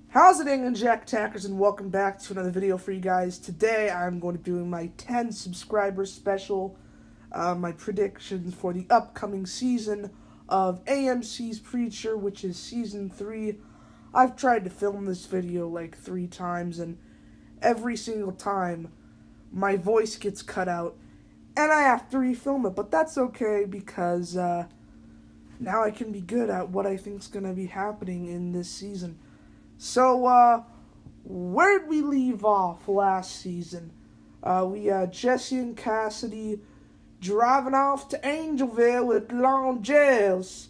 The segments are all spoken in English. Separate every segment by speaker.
Speaker 1: How's it going, Jack Tackers, and welcome back to another video for you guys. Today I'm going to be doing my 10 subscriber special, my predictions for the upcoming season of AMC's Preacher, which is season 3. I've tried to film this video like 3 times, and every single time my voice gets cut out, and I have to refilm it, but that's okay because now I can be good at what I think is going to be happening in this season. So, where'd we leave off last season? We had Jesse and Cassidy driving off to Angelville with long jails.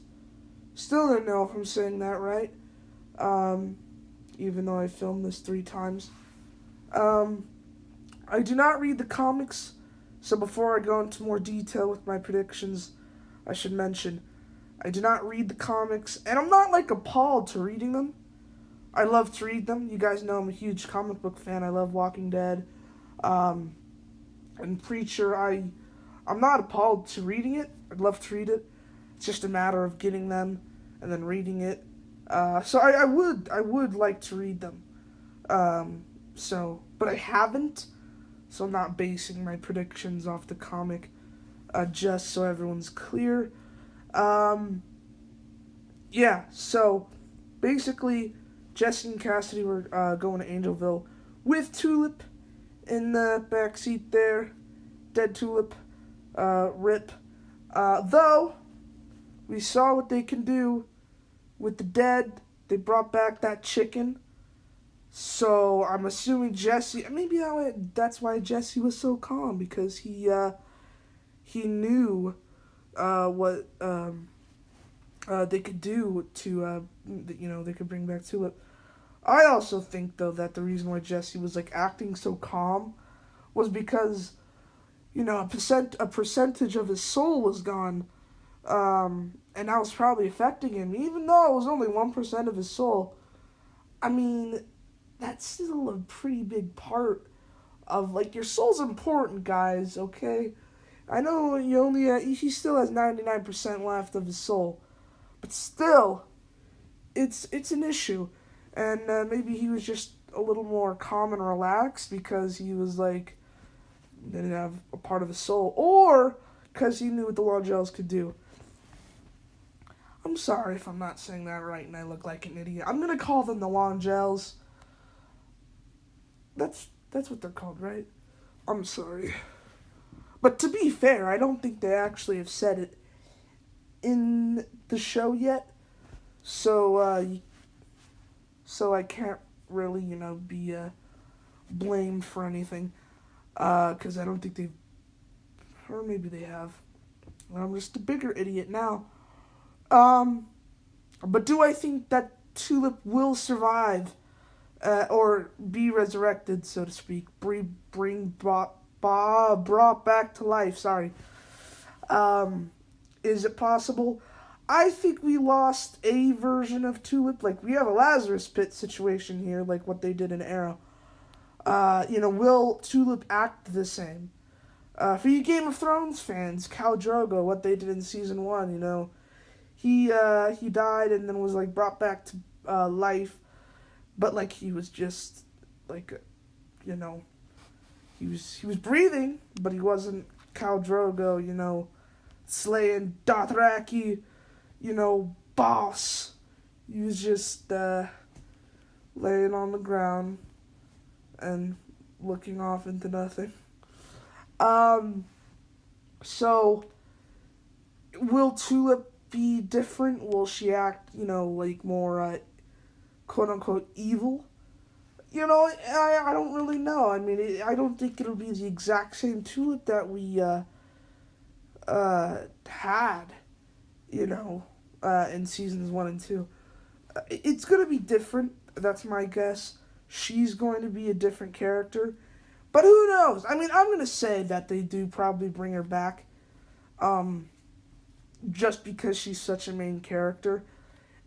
Speaker 1: Still don't know if I'm saying that right. Even though I filmed this 3 times. I do not read the comics, so before I go into more detail with my predictions, I should mention, I do not read the comics, and I'm not, appalled to reading them. I love to read them. You guys know I'm a huge comic book fan. I love Walking Dead. And Preacher, I'm not appalled to reading it. I'd love to read it. It's just a matter of getting them and then reading it. So I would like to read them. But I haven't. So I'm not basing my predictions off the comic. Just so everyone's clear. Yeah, so basically Jesse and Cassidy were going to Angelville with Tulip in the backseat there. Dead Tulip. Rip. Though, we saw what they can do with the dead. They brought back that chicken. So, I'm assuming Jesse... Maybe that's why Jesse was so calm, because he knew what they could do to, they could bring back Tulip. I also think, though, that the reason why Jesse was, acting so calm was because, a percentage of his soul was gone, and that was probably affecting him, even though it was only 1% of his soul. I mean, that's still a pretty big part of, your soul's important, guys, okay? I know he still has 99% left of his soul, but still, it's an issue. And maybe he was just a little more calm and relaxed because he was didn't have a part of his soul, or because he knew what the Longels could do. I'm sorry if I'm not saying that right and I look like an idiot. I'm gonna call them the Longels. That's what they're called, right? I'm sorry. But to be fair, I don't think they actually have said it in the show yet. So I can't really, be blamed for anything. Because I don't think they've... Or maybe they have. I'm just a bigger idiot now. But do I think that Tulip will survive? Or be resurrected, so to speak. Brought back to life, sorry. Is it possible? I think we lost a version of Tulip. We have a Lazarus Pit situation here, like what they did in Arrow. Will Tulip act the same? For you Game of Thrones fans, Khal Drogo, what they did in Season 1, he died and then was, brought back to life. But, he was just, he was breathing, but he wasn't Khal Drogo, slaying Dothraki, boss. He was just laying on the ground and looking off into nothing. So, will Tulip be different? Will she act, more, quote-unquote, evil? I don't really know. I mean, I don't think it'll be the exact same Tulip that we had, in seasons 1 and 2. It's going to be different. That's my guess. She's going to be a different character. But who knows? I mean, I'm going to say that they do probably bring her back. Just because she's such a main character.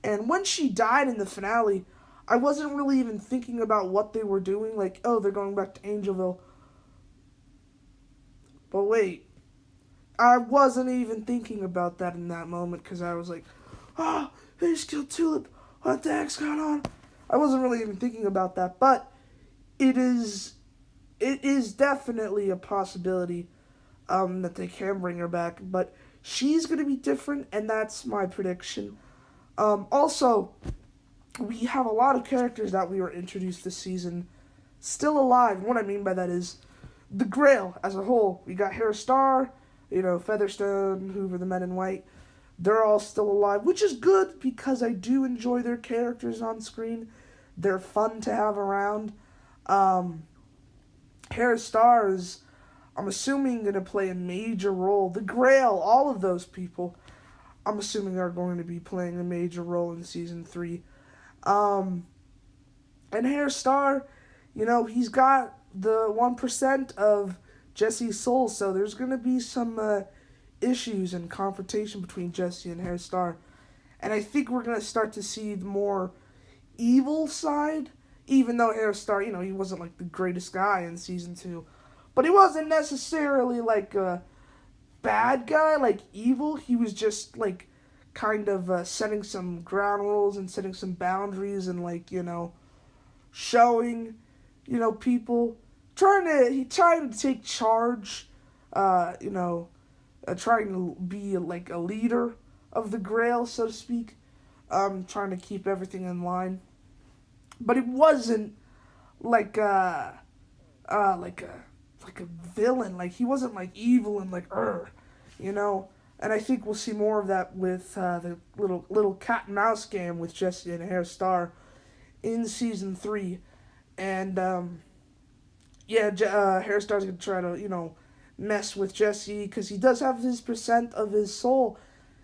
Speaker 1: And when she died in the finale, I wasn't really even thinking about what they were doing. They're going back to Angelville. But wait. I wasn't even thinking about that in that moment because I was like, oh, they just killed Tulip. What the heck's going on? I wasn't really even thinking about that, but it is definitely a possibility that they can bring her back, but she's going to be different, and that's my prediction. Also, we have a lot of characters that we were introduced this season still alive. What I mean by that is the Grail as a whole. We got Harry Star, Featherstone, Hoover, the Men in White. They're all still alive, which is good because I do enjoy their characters on screen. They're fun to have around. Harry Star is, I'm assuming, going to play a major role. The Grail, all of those people, I'm assuming are going to be playing a major role in Season 3. And Harry Star, he's got the 1% of Jesse's soul, so there's going to be some issues and confrontation between Jesse and Harry Star. And I think we're going to start to see the more evil side, even though Harry Star, he wasn't like the greatest guy in Season 2. But he wasn't necessarily like a bad guy, like evil. He was just like kind of setting some ground rules and setting some boundaries and like, showing, people, trying to take charge, trying to be like a leader of the Grail, so to speak, trying to keep everything in line. But it wasn't like a villain. Like, he wasn't like evil and like And I think we'll see more of that with the little cat and mouse game with Jesse and Harry Star in Season 3. And Harry Star's gonna try to mess with Jesse because he does have his percent of his soul,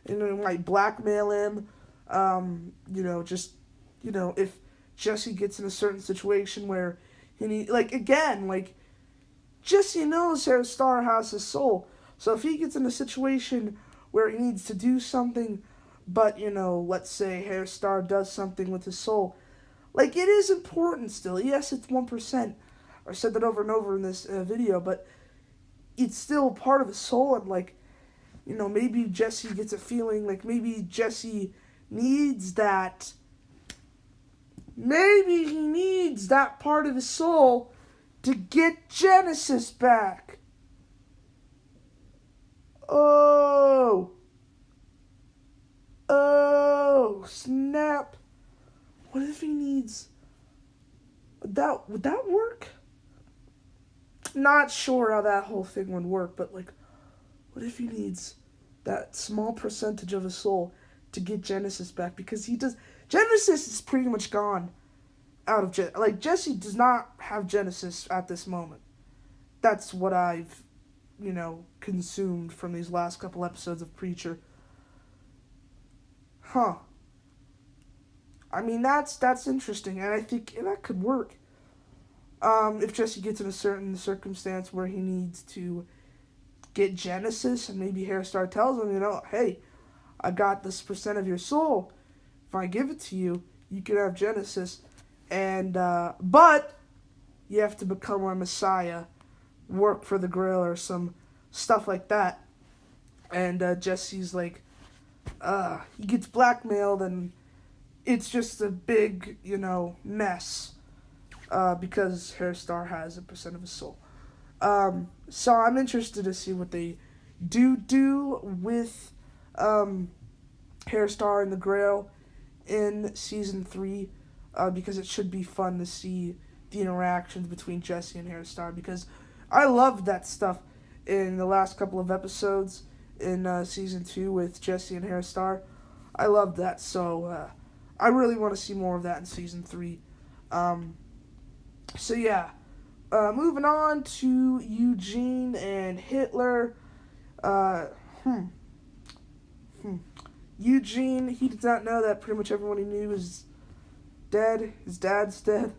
Speaker 1: and might blackmail him. If Jesse gets in a certain situation where Jesse knows Harry Star has his soul. So if he gets in a situation where he needs to do something, but, let's say Harry Star does something with his soul, it is important still. Yes, it's 1%. I said that over and over in this video, but it's still part of his soul, and, maybe Jesse gets a feeling, maybe Jesse needs that. Maybe he needs that part of his soul to get Genesis back. Oh, snap. What if he needs that? Would that work? Not sure how that whole thing would work, but what if he needs that small percentage of his soul to get Genesis back? Because he does. Genesis is pretty much gone out of Jesse does not have Genesis at this moment. That's what I've consumed from these last couple episodes of Preacher. Huh. I mean, that's interesting, and I think that could work. If Jesse gets in a certain circumstance where he needs to get Genesis, and maybe Harry Star tells him, hey, I got this percent of your soul. If I give it to you, you can have Genesis, and but you have to become our Messiah, work for the Grail or some stuff like that. And Jesse's he gets blackmailed, and it's just a big, mess, because Harry Star has a percent of his soul. So I'm interested to see what they do with Harry Star and the Grail in Season 3, because it should be fun to see the interactions between Jesse and Harry Star, because I loved that stuff in the last couple of episodes in Season 2 with Jesse and Harry Star. I loved that, so I really want to see more of that in Season 3. Moving on to Eugene and Hitler. Eugene, he did not know that pretty much everyone he knew is dead. His dad's dead.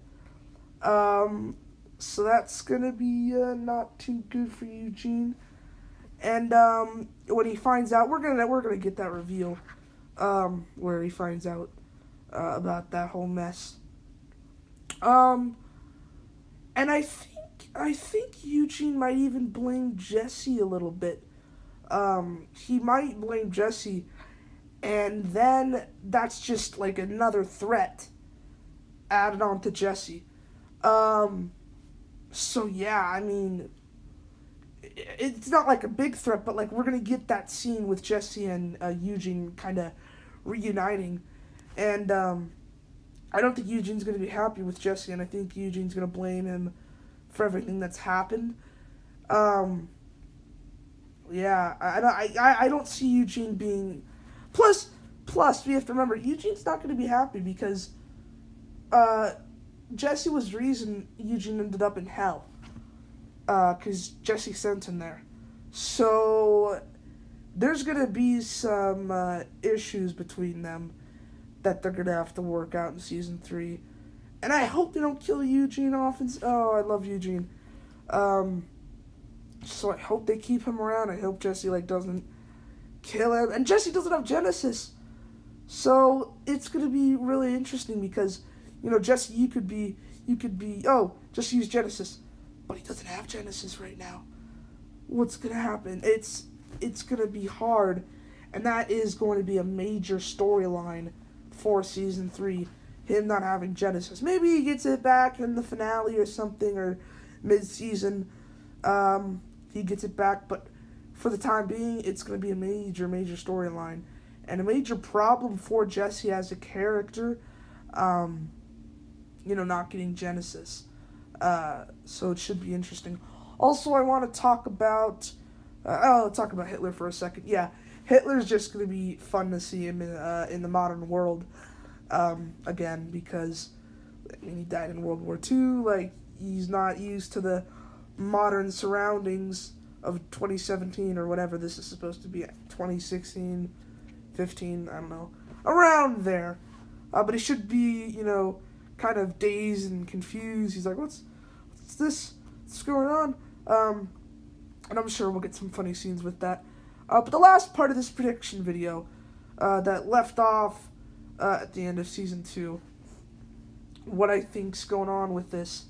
Speaker 1: So that's gonna be not too good for Eugene. And when he finds out, we're gonna get that reveal, where he finds out about that whole mess. And I think Eugene might even blame Jesse a little bit. He might blame Jesse, and then that's just another threat added on to Jesse. So yeah, I mean, it's not like a big threat, but like we're gonna get that scene with Jesse and Eugene kind of reuniting, and I don't think Eugene's gonna be happy with Jesse, and I think Eugene's gonna blame him for everything that's happened. Um, yeah, I don't see Eugene being. Plus, we have to remember Eugene's not gonna be happy because uh, Jesse was the reason Eugene ended up in hell. Because Jesse sent him there. So there's gonna be some issues between them that they're gonna have to work out in season 3, and I hope they don't kill Eugene off. I love Eugene. So I hope they keep him around. I hope Jesse doesn't kill him, and Jesse doesn't have Genesis, so it's gonna be really interesting because Jesse, you could be just use Genesis. But he doesn't have Genesis right now. What's going to happen? It's going to be hard, and that is going to be a major storyline for season 3, him not having Genesis. Maybe he gets it back in the finale or something, or mid-season. He gets it back, but for the time being, it's going to be a major, major storyline, and a major problem for Jesse as a character, not getting Genesis. So it should be interesting. Also, I want to talk about I'll talk about Hitler for a second. Yeah, Hitler's just going to be fun to see him in the modern world again, because he died in World War II. Like, he's not used to the modern surroundings of 2017 or whatever this is supposed to be, 2016, 15, I don't know, around there. But he should be, kind of dazed and confused. He's like, what's this? What's going on? And I'm sure we'll get some funny scenes with that. But the last part of this prediction video that left off at the end of season 2, what I think's going on with this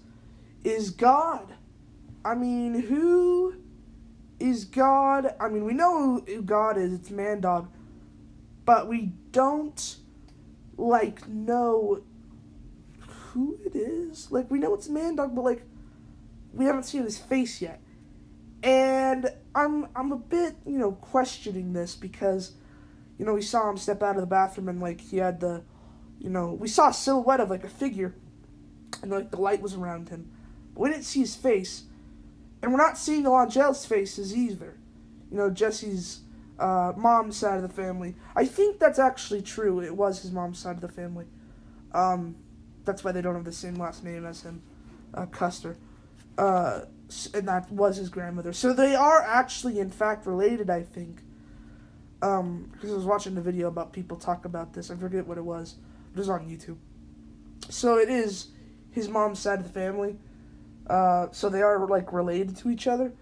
Speaker 1: is God. I mean, who is God? I mean, we know who God is. It's Man-Dog. But we don't, know who it is. We know it's Man-Dog, but, we haven't seen his face yet. And I'm a bit, questioning this because, we saw him step out of the bathroom and, he had the, we saw a silhouette of, a figure and, the light was around him. But we didn't see his face. And we're not seeing Angel's faces either. Jesse's mom's side of the family. I think that's actually true. It was his mom's side of the family. That's why they don't have the same last name as him, Custer. And that was his grandmother. So they are actually, in fact, related, I think. Because I was watching the video about people talk about this. I forget what it was. It was on YouTube. So it is his mom's side of the family. So they are, related to each other.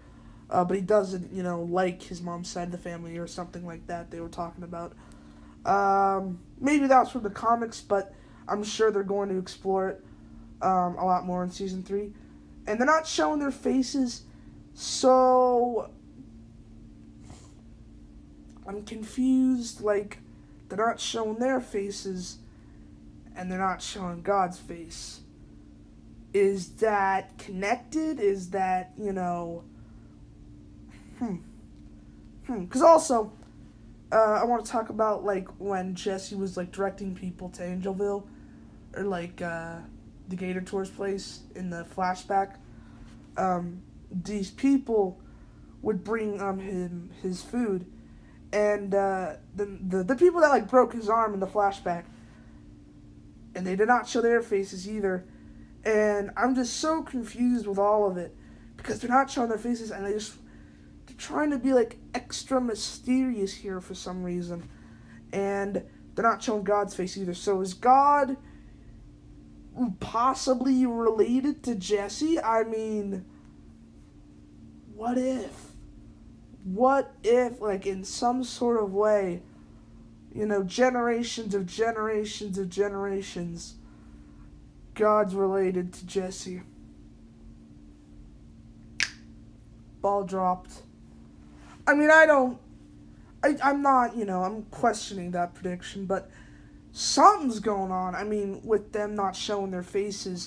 Speaker 1: But he doesn't, like his mom's side of the family or something like that they were talking about. Maybe that was from the comics, but I'm sure they're going to explore it a lot more in season 3. And they're not showing their faces, so I'm confused. They're not showing their faces, and they're not showing God's face. Is that connected? Is that, Because also, I want to talk about, when Jesse was, directing people to Angelville, or, the Gator Tour's place in the flashback. These people would bring him his food, and the people that broke his arm in the flashback, and they did not show their faces either. And I'm just so confused with all of it because they're not showing their faces, and they're trying to be extra mysterious here for some reason, and they're not showing God's face either. So is God possibly related to Jesse? I mean, what if? What if, in some sort of way, generations of generations of generations, God's related to Jesse? Ball dropped. I mean, I'm not, I'm questioning that prediction, but something's going on. I mean, with them not showing their faces